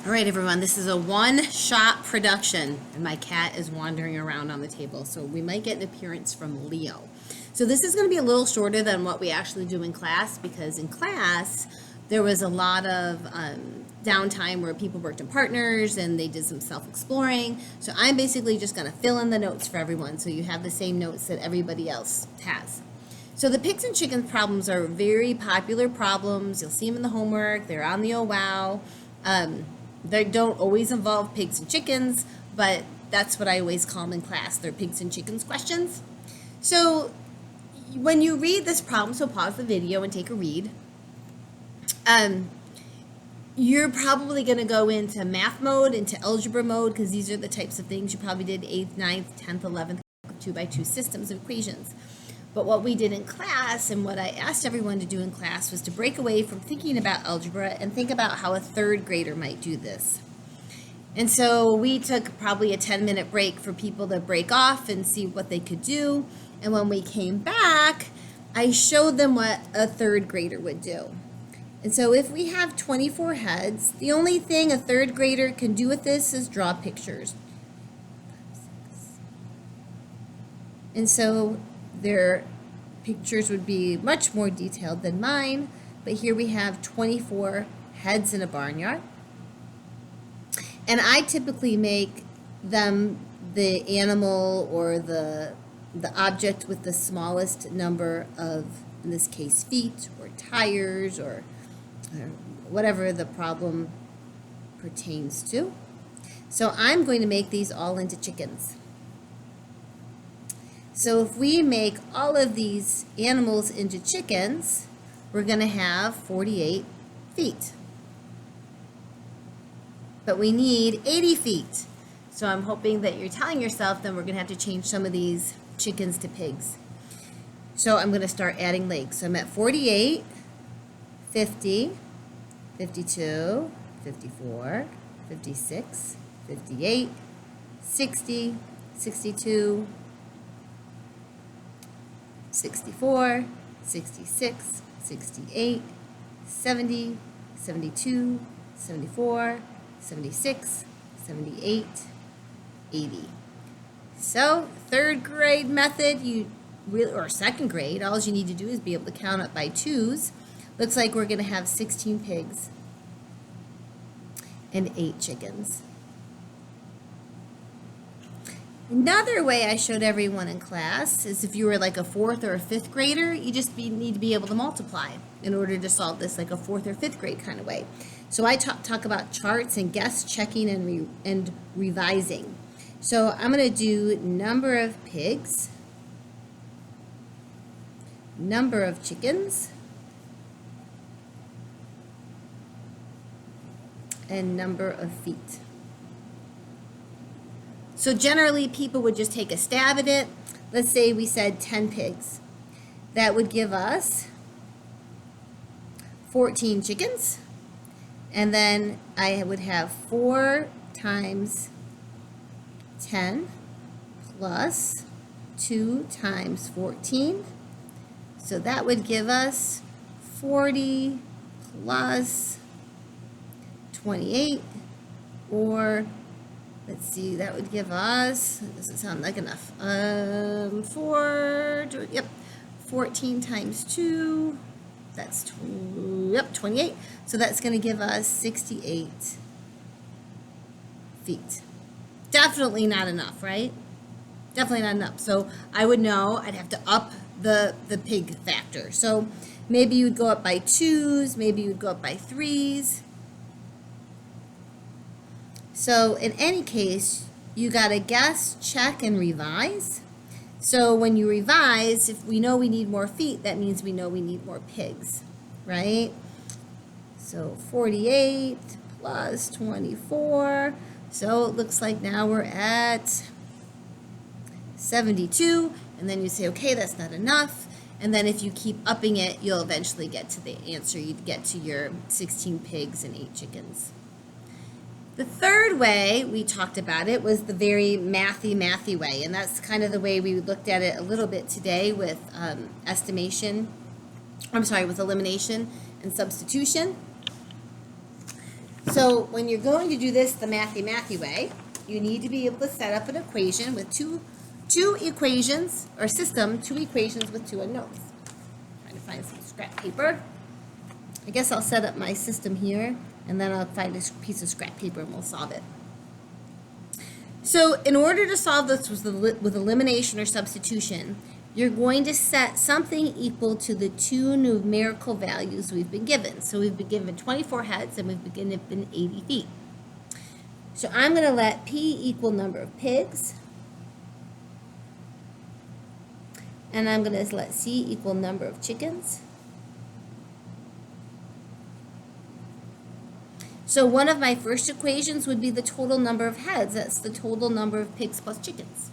All right, everyone, this is a one-shot production, and my cat is wandering around on the table, so we might get an appearance from Leo. So this is going to be a little shorter than what we actually do in class, because in class, there was a lot of downtime where people worked in partners and they did some self-exploring. So I'm basically just going to fill in the notes for everyone, so you have the same notes that everybody else has. So the pigs and chickens problems are very popular problems. You'll see them in the homework. They're on the OWOW. They don't always involve pigs and chickens, but that's what I always call them in class. They're pigs and chickens questions. So when you read this problem, so pause the video and take a read, you're probably going to go into math mode, into algebra mode, because these are the types of things you probably did 8th, 9th, 10th, 11th, 2x2 systems of equations. But what we did in class, and what I asked everyone to do in class, was to break away from thinking about algebra and think about how a third grader might do this. And so we took probably a 10-minute break for people to break off and see what they could do. And when we came back, I showed them what a third grader would do. And so if we have 24 heads, the only thing a third grader can do with this is draw pictures. And so their pictures would be much more detailed than mine, but here we have 24 heads in a barnyard. And I typically make them the animal or the object with the smallest number of, in this case, feet or tires or whatever the problem pertains to. So I'm going to make these all into chickens. So if we make all of these animals into chickens, we're going to have 48 feet. But we need 80 feet. So I'm hoping that you're telling yourself then we're going to have to change some of these chickens to pigs. So I'm going to start adding legs. So I'm at 48, 50, 52, 54, 56, 58, 60, 62, 64, 66, 68, 70, 72, 74, 76, 78, 80. So third grade method, or second grade, all you need to do is be able to count up by twos. Looks like we're going to have 16 pigs and 8 chickens. Another way I showed everyone in class is if you were like a 4th or a 5th grader, you just need to be able to multiply in order to solve this like a 4th or 5th grade kind of way. So I talk about charts and guess checking and revising. So I'm going to do number of pigs, number of chickens, and number of feet. So generally, people would just take a stab at it. Let's say we said 10 pigs. That would give us 14 chickens. And then I would have 4 times 10 plus 2 times 14. So that would give us 40 plus 28, or let's see, that would give us, doesn't sound like enough, 14 times 2, that's 28. So that's going to give us 68 feet. Definitely not enough, right? Definitely not enough. So I would know I'd have to up the pig factor. So maybe you would go up by 2s, maybe you would go up by 3s. So in any case, you got to guess, check, and revise. So when you revise, if we know we need more feet, that means we know we need more pigs, right? So 48 plus 24. So it looks like now we're at 72. And then you say, okay, that's not enough. And then if you keep upping it, you'll eventually get to the answer. You'd get to your 16 pigs and 8 chickens. The third way we talked about it was the very mathy way, and that's kind of the way we looked at it a little bit today with with elimination and substitution. So when you're going to do this the mathy way, you need to be able to set up an equation with two equations, or system, two equations with two unknowns. Trying to find some scrap paper. I guess I'll set up my system here, and then I'll find a piece of scrap paper and we'll solve it. So in order to solve this with elimination or substitution, you're going to set something equal to the two numerical values we've been given. So we've been given 24 heads and we've been given 80 feet. So I'm going to let P equal number of pigs. And I'm going to let C equal number of chickens. So one of my first equations would be the total number of heads. That's the total number of pigs plus chickens.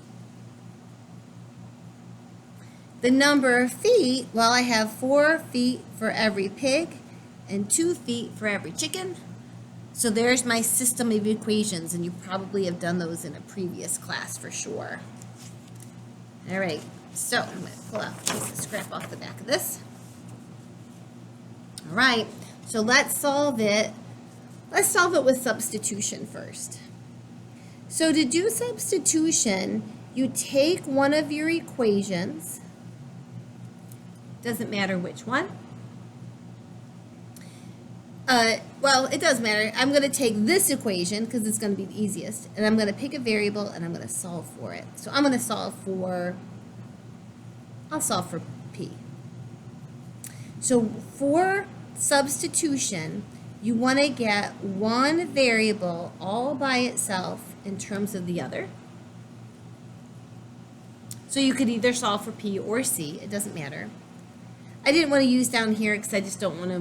The number of feet, well, I have 4 feet for every pig and 2 feet for every chicken. So there's my system of equations, and you probably have done those in a previous class for sure. All right, so I'm going to pull out a piece of scrap off the back of this. All right, so let's solve it. Let's solve it with substitution first. So to do substitution, you take one of your equations. Doesn't matter which one. Well, it does matter. I'm going to take this equation because it's going to be the easiest, and I'm going to pick a variable and I'm going to solve for it. So I'm going to solve for, I'll solve for P. So for substitution, you want to get one variable all by itself in terms of the other. So you could either solve for P or C, it doesn't matter. I didn't want to use down here because I just want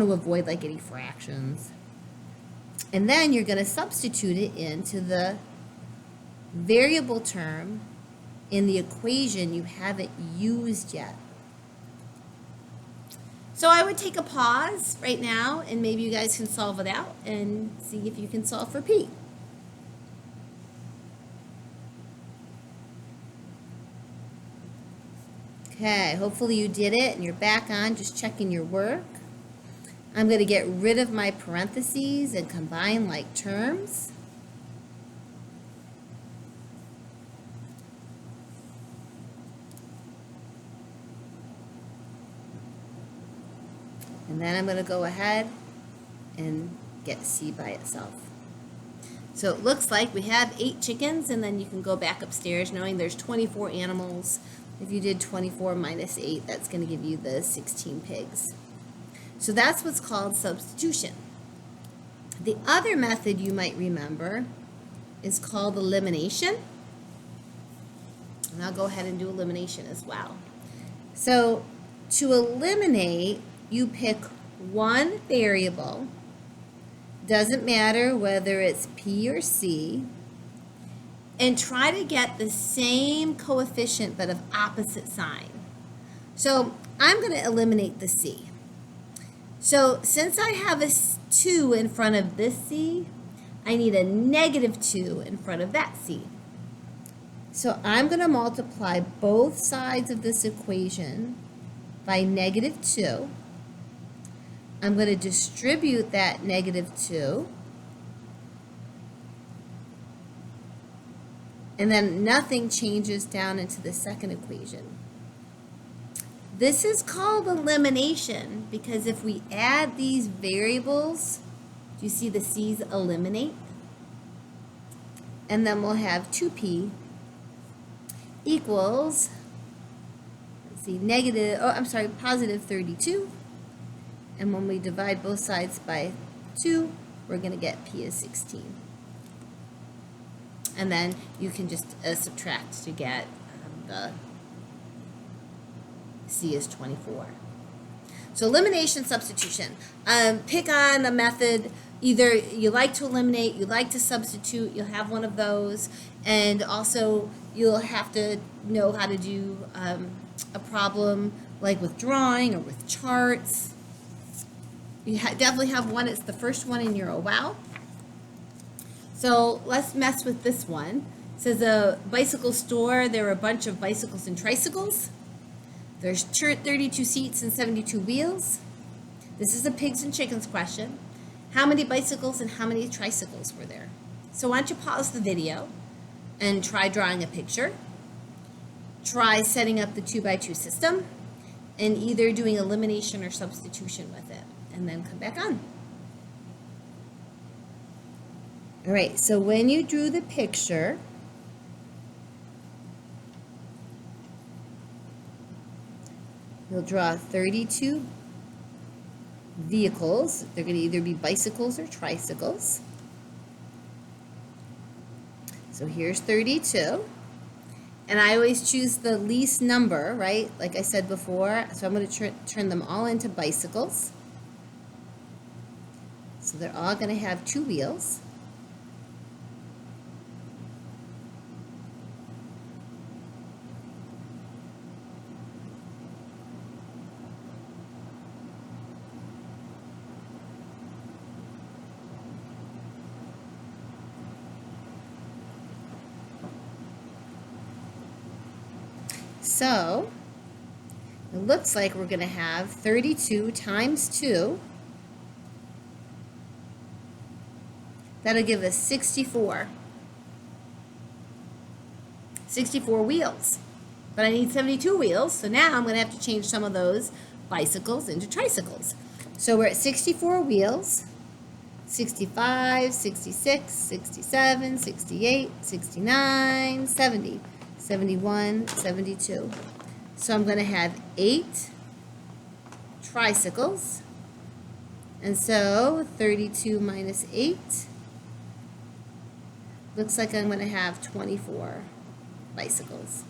to avoid like any fractions. And then you're going to substitute it into the variable term in the equation you haven't used yet. So I would take a pause right now, and maybe you guys can solve it out and see if you can solve for P. Okay, hopefully you did it and you're back on just checking your work. I'm going to get rid of my parentheses and combine like terms. And then I'm going to go ahead and get C by itself. So it looks like we have 8 chickens, and then you can go back upstairs knowing there's 24 animals. If you did 24 minus 8, that's going to give you the 16 pigs. So that's what's called substitution. The other method you might remember is called elimination. And I'll go ahead and do elimination as well. So to eliminate, you pick one variable. Doesn't matter whether it's P or C, and try to get the same coefficient but of opposite sign. So I'm going to eliminate the C. So since I have a 2 in front of this C, I need a -2 in front of that C. So I'm going to multiply both sides of this equation by -2. I'm going to distribute that -2. And then nothing changes down into the second equation. This is called elimination because if we add these variables, do you see the C's eliminate? And then we'll have 2P equals, let's see, positive 32. And when we divide both sides by 2, we're going to get P is 16. And then you can just subtract to get the C is 24. So elimination, substitution. Pick on a method. Either you like to eliminate, you like to substitute, you'll have one of those. And also you'll have to know how to do a problem like with drawing or with charts. You definitely have one. It's the first one in your OWOW. So let's mess with this one. It says a bicycle store. There are a bunch of bicycles and tricycles. There's 32 seats and 72 wheels. This is a pigs and chickens question. How many bicycles and how many tricycles were there? So why don't you pause the video and try drawing a picture. Try setting up the 2x2 system and either doing elimination or substitution with it, and then come back on. All right, so when you drew the picture, you'll draw 32 vehicles. They're going to either be bicycles or tricycles. So here's 32. And I always choose the least number, right? Like I said before. So I'm going to turn them all into bicycles. So they're all going to have 2 wheels. So it looks like we're going to have 32 times 2. That'll give us 64. 64 wheels. But I need 72 wheels, so now I'm going to have to change some of those bicycles into tricycles. So we're at 64 wheels. 65, 66, 67, 68, 69, 70. 71, 72. So I'm going to have 8 tricycles. And so 32 minus 8 looks like I'm going to have 24 bicycles.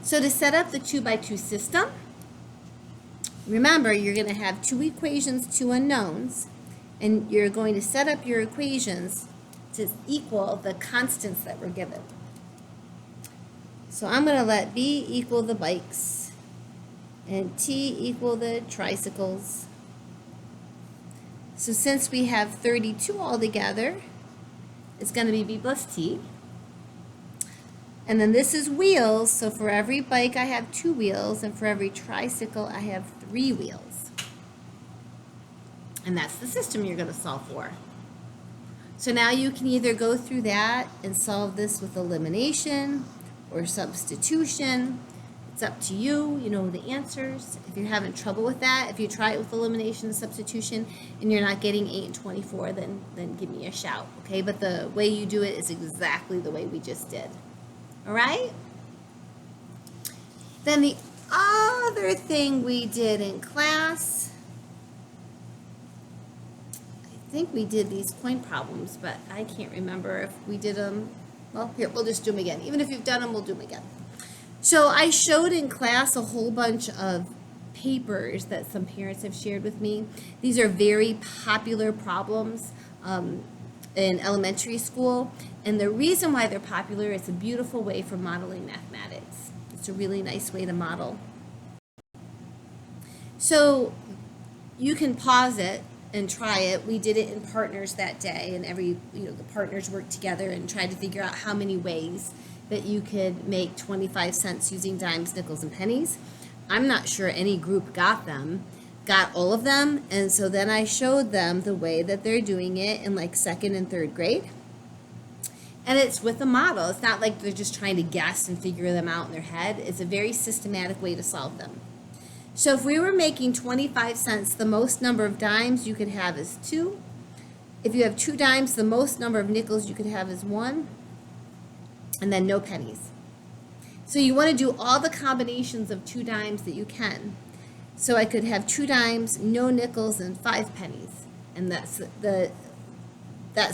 So to set up the 2x2 system, remember you're going to have 2 equations, 2 unknowns, and you're going to set up your equations to equal the constants that were given. So I'm going to let B equal the bikes and T equal the tricycles. So since we have 32 altogether, it's going to be B plus T. And then this is wheels, so for every bike I have 2 wheels, and for every tricycle I have 3 wheels. And that's the system you're going to solve for. So now you can either go through that and solve this with elimination or substitution. It's up to you. You know the answers. If you're having trouble with that, if you try it with elimination and substitution and you're not getting 8 and 24, then give me a shout, okay? But the way you do it is exactly the way we just did. All right? Then the other thing we did in class, I think we did these coin problems, but I can't remember if we did them. Well, here, we'll just do them again. Even if you've done them, we'll do them again. So I showed in class a whole bunch of papers that some parents have shared with me. These are very popular problems in elementary school. And the reason why they're popular, it's a beautiful way for modeling mathematics. It's a really nice way to model. So you can pause it and try it. We did it in partners that day, and the partners worked together and tried to figure out how many ways that you could make 25 cents using dimes, nickels, and pennies. I'm not sure any group got all of them, and so then I showed them the way that they're doing it in like 2nd and 3rd grade. And it's with a model. It's not like they're just trying to guess and figure them out in their head. It's a very systematic way to solve them. So if we were making 25 cents, the most number of dimes you could have is 2. If you have 2 dimes, the most number of nickels you could have is 1. And then no pennies. So you want to do all the combinations of 2 dimes that you can. So I could have 2 dimes, no nickels, and 5 pennies. And that's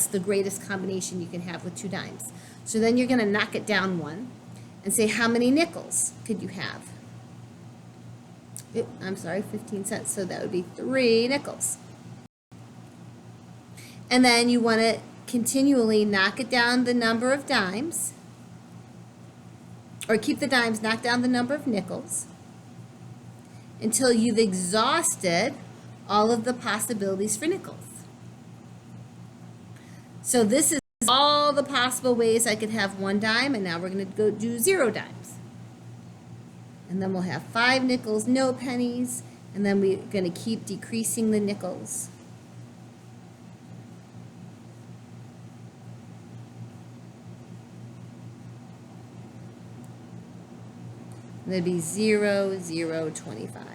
the greatest combination you can have with 2 dimes. So then you're going to knock it down 1 and say, how many nickels could you have? I'm sorry, 15 cents. So that would be 3 nickels. And then you want to continually knock it down the number of dimes, or keep the dimes, knock down the number of nickels, until you've exhausted all of the possibilities for nickels. So this is all the possible ways I could have 1 dime, and now we're going to go do 0 dimes. And then we'll have 5 nickels, no pennies, And then we're going to keep decreasing the nickels. And that'd be 0, 0, 25.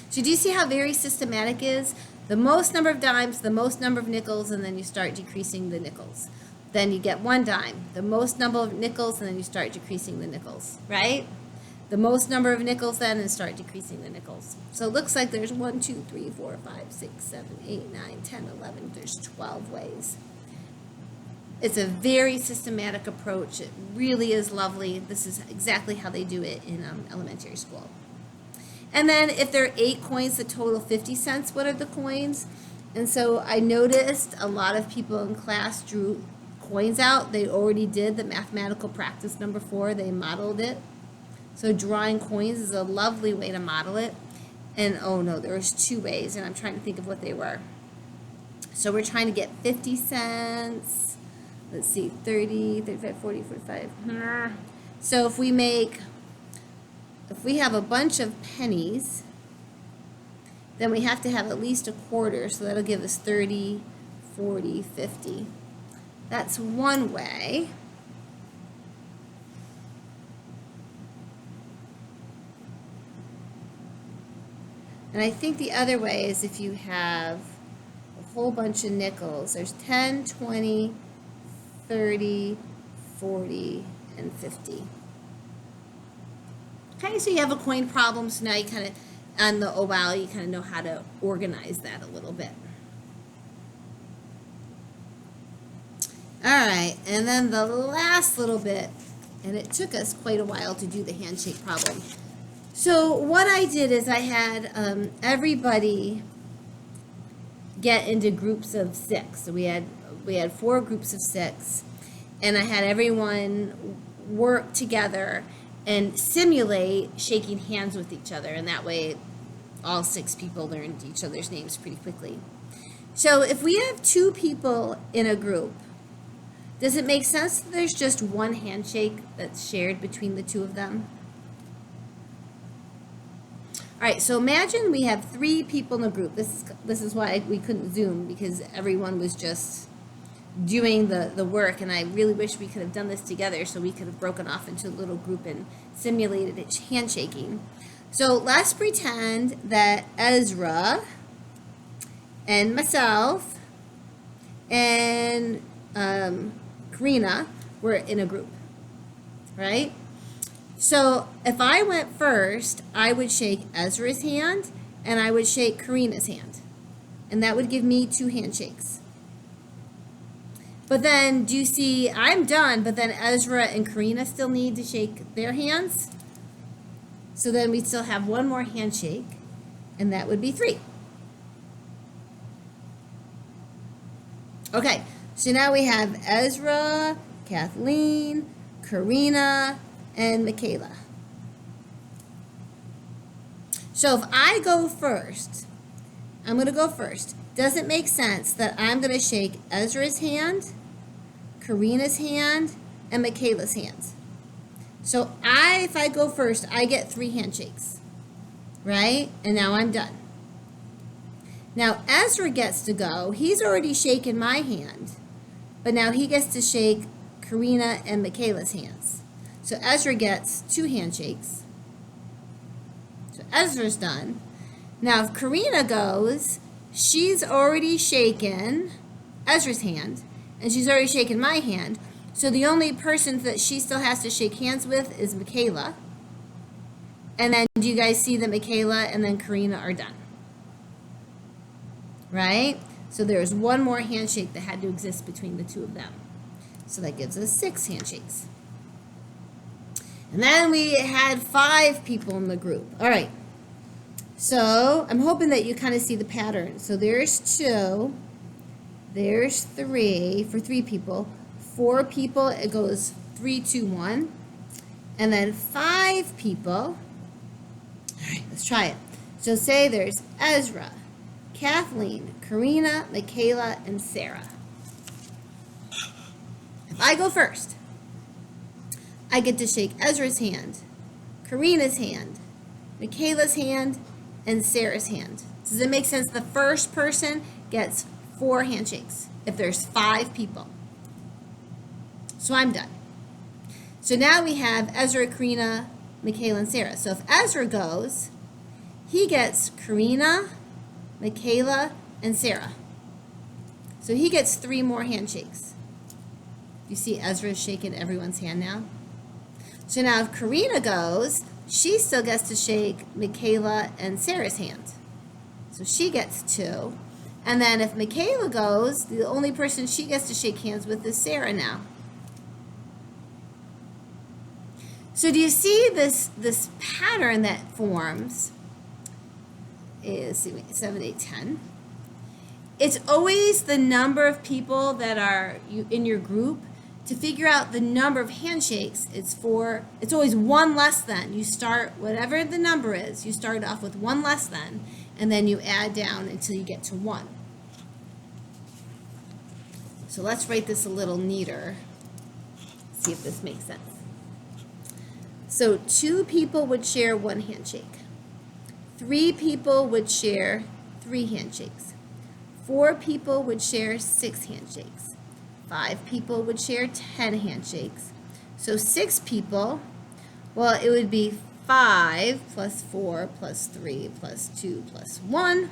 So do you see how very systematic it is? The most number of dimes, the most number of nickels, and then you start decreasing the nickels. Then you get 1 dime, the most number of nickels, and then you start decreasing the nickels, right? The most number of nickels then, and start decreasing the nickels. So it looks like there's 1, 2, 3, 4, 5, 6, 7, 8, 9, 10, 11. There's 12 ways. It's a very systematic approach. It really is lovely. This is exactly how they do it in elementary school. And then if there are 8 coins that total 50 cents, what are the coins? And so I noticed a lot of people in class drew coins out. They already did the mathematical practice number 4. They modeled it. So drawing coins is a lovely way to model it. And oh no, there's 2 ways, and I'm trying to think of what they were. So we're trying to get 50 cents. Let's see, 30, 35, 40, 45. So if we have a bunch of pennies, then we have to have at least a quarter, so that'll give us 30, 40, 50. That's one way. And I think the other way is if you have a whole bunch of nickels. There's 10, 20, 30, 40, and 50. Okay, so you have a coin problem, so now you kind of, on the oval, you kind of know how to organize that a little bit. All right, and then the last little bit, and it took us quite a while to do the handshake problem. So what I did is I had everybody get into groups of 6. So we had 4 groups of 6, and I had everyone work together and simulate shaking hands with each other, and that way all 6 people learned each other's names pretty quickly. So if we have 2 people in a group, does it make sense that there's just one handshake that's shared between the 2 of them? All right, so imagine we have 3 people in a group. This is why we couldn't Zoom, because everyone was just doing the work, and I really wish we could have done this together so we could have broken off into a little group and simulated it handshaking. So let's pretend that Ezra and myself and Karina were in a group, right? So if I went first, I would shake Ezra's hand and I would shake Karina's hand, and that would give me 2 handshakes. But then, do you see, I'm done, but then Ezra and Karina still need to shake their hands. So then we'd still have 1 more handshake, and that would be 3. Okay, so now we have Ezra, Kathleen, Karina, and Michaela. So if I go first, I'm going to go first. Does it make sense that I'm going to shake Ezra's hand, Karina's hand, and Michaela's hands? So if I go first, I get 3 handshakes, right? And now I'm done. Now Ezra gets to go. He's already shaken my hand, but now he gets to shake Karina and Michaela's hands. So Ezra gets 2 handshakes. So Ezra's done. Now if Karina goes, she's already shaken Ezra's hand, and she's already shaken my hand. So the only person that she still has to shake hands with is Michaela. And then do you guys see that Michaela and then Karina are done? Right? So there's 1 more handshake that had to exist between the 2 of them. So that gives us 6 handshakes. And then we had 5 people in the group. All right. So I'm hoping that you kind of see the pattern. So there's 2. There's 3 for 3 people. 4 people, it goes 3, 2, 1. And then 5 people. All right, let's try it. So say there's Ezra, Kathleen, Karina, Michaela, and Sarah. If I go first, I get to shake Ezra's hand, Karina's hand, Michaela's hand, and Sarah's hand. Does it make sense? The first person gets 4 handshakes if there's 5 people. So I'm done. So now we have Ezra, Karina, Michaela, and Sarah. So if Ezra goes, he gets Karina, Michaela, and Sarah. So he gets 3 more handshakes. You see Ezra shaking everyone's hand now? So now if Karina goes, she still gets to shake Michaela and Sarah's hand. So she gets 2. And then if Michaela goes, the only person she gets to shake hands with is Sarah now. So do you see this pattern that forms? Is 7, 8, 10. It's always the number of people that are in your group. To figure out the number of handshakes, it's always 1 less than. You start, whatever the number is, you start off with 1 less than, and then you add down until you get to 1. So let's write this a little neater. See if this makes sense. So 2 people would share 1 handshake. 3 people would share 3 handshakes. 4 people would share 6 handshakes. 5 people would share 10 handshakes. So 6 people, well, it would be 5 plus 4 plus 3 plus 2 plus 1.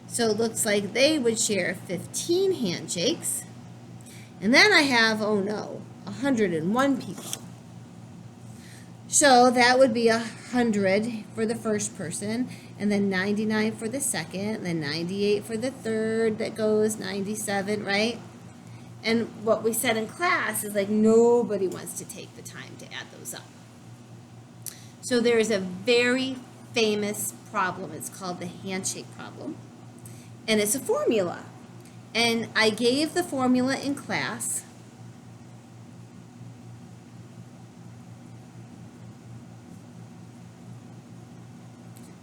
So it looks like they would share 15 handshakes. And then I have, oh no, 101 people. So that would be 100 for the first person, and then 99 for the second, and then 98 for the third, that goes 97, right? And what we said in class is like nobody wants to take the time to add those up. So there is a very famous problem. It's called the handshake problem. And it's a formula. And I gave the formula in class.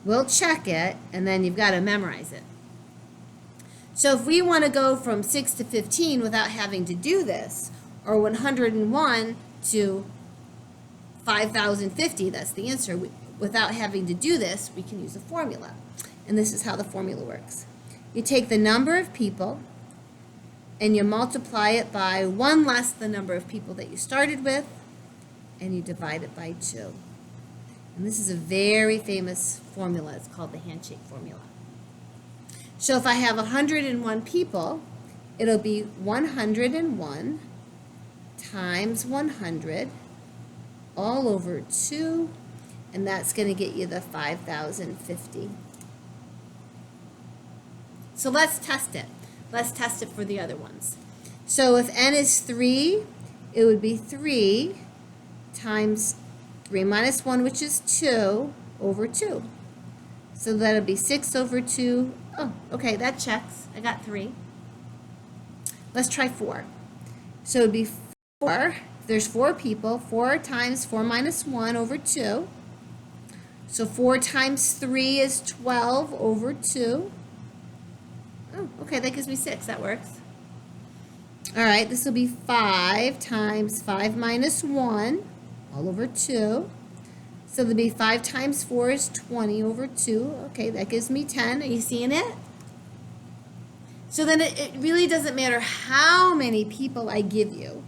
We'll check it, and then you've got to memorize it. So if we want to go from 6 to 15 without having to do this, or 101 to 5,050, that's the answer, without having to do this, we can use a formula. And this is how the formula works. You take the number of people, and you multiply it by 1 less the number of people that you started with, and you divide it by 2. And this is a very famous formula. It's called the handshake formula. So if I have 101 people, it'll be 101 times 100 all over 2, and that's going to get you the 5,050. So let's test it. Let's test it for the other ones. So if n is 3, it would be 3 times 3 minus 1, which is 2, over 2. So that'll be 6 over 2. Oh, okay, that checks. I got 3. Let's try 4. So it would be 4. There's 4 people. 4 times 4 minus 1 over 2. So 4 times 3 is 12 over 2. Oh, okay, that gives me 6. That works. All right, this will be 5 times 5 minus 1 all over 2. So it'll be 5 times 4 is 20 over 2. Okay, that gives me 10. Are you seeing it? So then it really doesn't matter how many people I give you.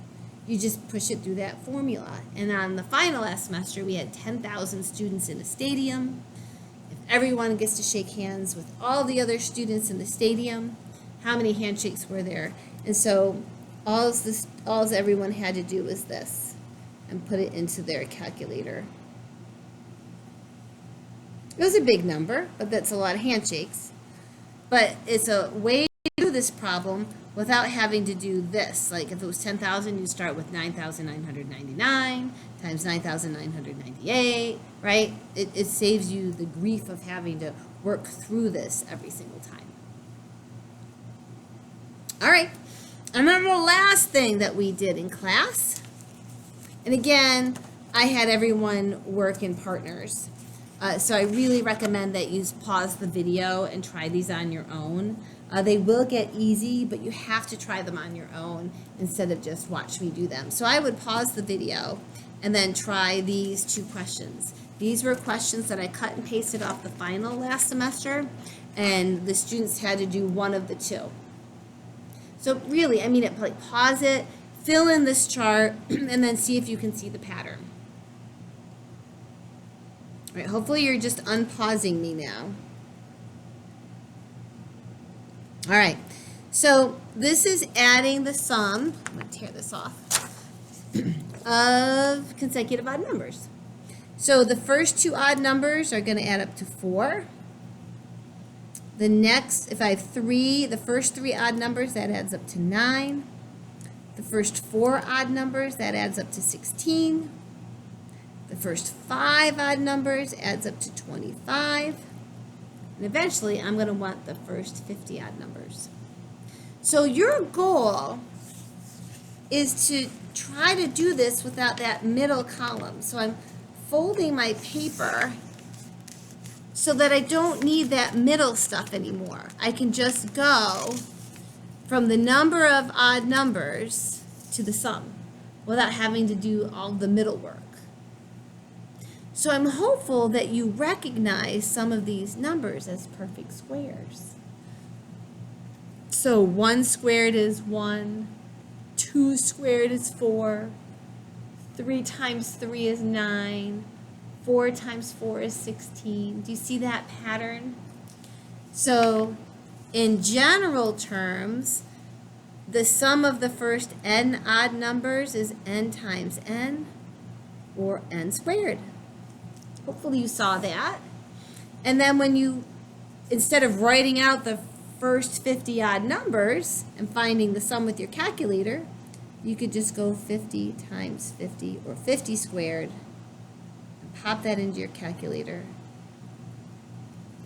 You just push it through that formula. And on the final last semester, we had 10,000 students in a stadium. If everyone gets to shake hands with all the other students in the stadium, how many handshakes were there? And so all everyone had to do was this, and put it into their calculator. It was a big number, but that's a lot of handshakes. But it's a way to do this problem without having to do this. Like if it was 10,000, you start with 9,999 times 9,998, right? It saves you the grief of having to work through this every single time. All right, and then the last thing that we did in class, and again, I had everyone work in partners. So I really recommend that you pause the video and try these on your own. They will get easy, but you have to try them on your own instead of just watch me do them. So I would pause the video and then try these 2 questions. These were questions that I cut and pasted off the final last semester, and the students had to do one of the two. So really, I mean, like pause it, fill in this chart, and then see if you can see the pattern. All right, hopefully you're just unpausing me now. All right, so this is adding the sum, I'm going to tear this off, of consecutive odd numbers. So the first two odd numbers are going to add up to 4. The next, if I have 3, the first 3 odd numbers, that adds up to 9. The first 4 odd numbers, that adds up to 16. The first 5 odd numbers adds up to 25. And eventually, I'm going to want the first 50 odd numbers. So your goal is to try to do this without that middle column. So I'm folding my paper so that I don't need that middle stuff anymore. I can just go from the number of odd numbers to the sum without having to do all the middle work. So I'm hopeful that you recognize some of these numbers as perfect squares. So 1 squared is 1, 2 squared is 4, 3 times 3 is 9, 4 times 4 is 16. Do you see that pattern? So in general terms, the sum of the first n odd numbers is n times n, or n squared. Hopefully you saw that. And then when you, instead of writing out the first 50 odd numbers and finding the sum with your calculator, you could just go 50 times 50, or 50 squared, and pop that into your calculator.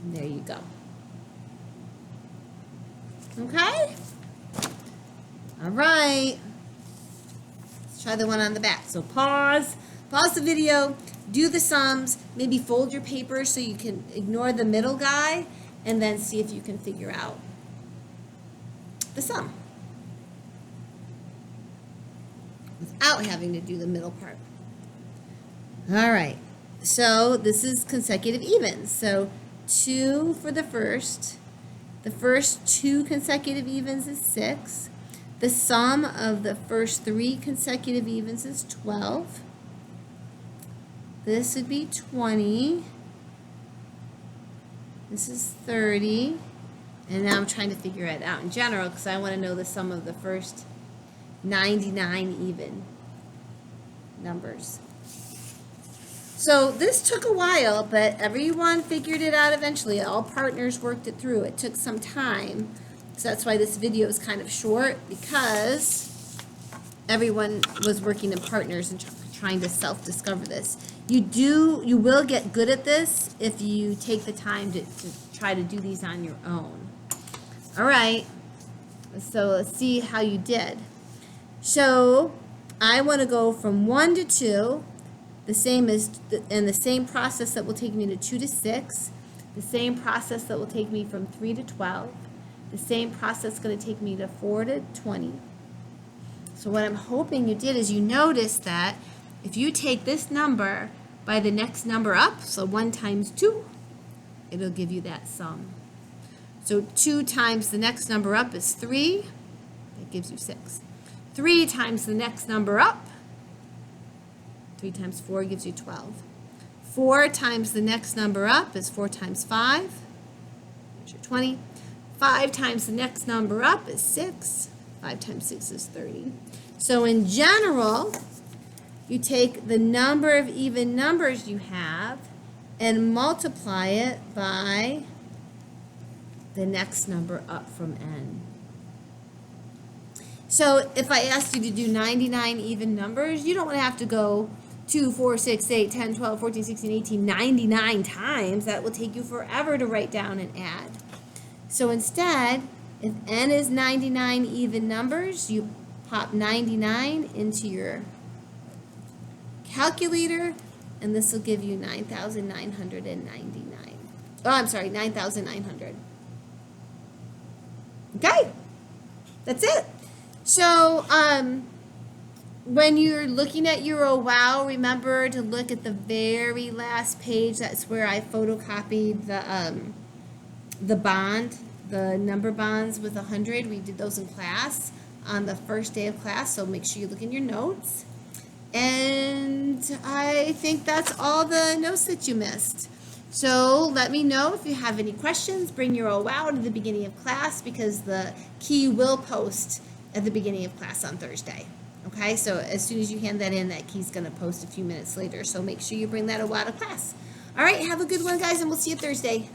And there you go. Okay? All right. Let's try the one on the back. So pause the video, do the sums, maybe fold your paper so you can ignore the middle guy, and then see if you can figure out the sum without having to do the middle part. All right, so this is consecutive evens. So 2 for the first 2 consecutive evens is 6. The sum of the first 3 consecutive evens is 12. This would be 20. This is 30. And now I'm trying to figure it out in general because I want to know the sum of the first 99 even numbers. So this took a while, but everyone figured it out eventually. All partners worked it through. It took some time. So that's why this video is kind of short, because everyone was working in partners and trying to self-discover this. You will get good at this if you take the time to try to do these on your own. All right, so let's see how you did. So I want to go from 1 to 2, the same process that will take me to 2 to 6, the same process that will take me from 3 to 12, the same process is going to take me to 4 to 20. So what I'm hoping you did is you notice that if you take this number by the next number up, so 1 times 2, it'll give you that sum. So 2 times the next number up is 3, that gives you 6. 3 times the next number up, 3 times 4 gives you 12. 4 times the next number up is 4 times 5, there's your 20. 5 times the next number up is 6. 5 times 6 is 30. So in general, you take the number of even numbers you have and multiply it by the next number up from n. So if I asked you to do 99 even numbers, you don't have to go 2, 4, 6, 8, 10, 12, 14, 16, 18, 99 times. That will take you forever to write down and add. So instead, if n is 99 even numbers, you pop 99 into your calculator, and this will give you 9,999. Oh, I'm sorry, 9,900. Okay, that's it. So when you're looking at your oh wow, remember to look at the very last page. That's where I photocopied the bond, the number bonds with 100. We did those in class on the first day of class, so make sure you look in your notes. And I think that's all the notes that you missed. So let me know if you have any questions. Bring your oh wow to the beginning of class, because the key will post at the beginning of class on Thursday. Okay, so as soon as you hand that in, that key's going to post a few minutes later. So make sure you bring that oh wow to class. All right, have a good one, guys, and we'll see you Thursday.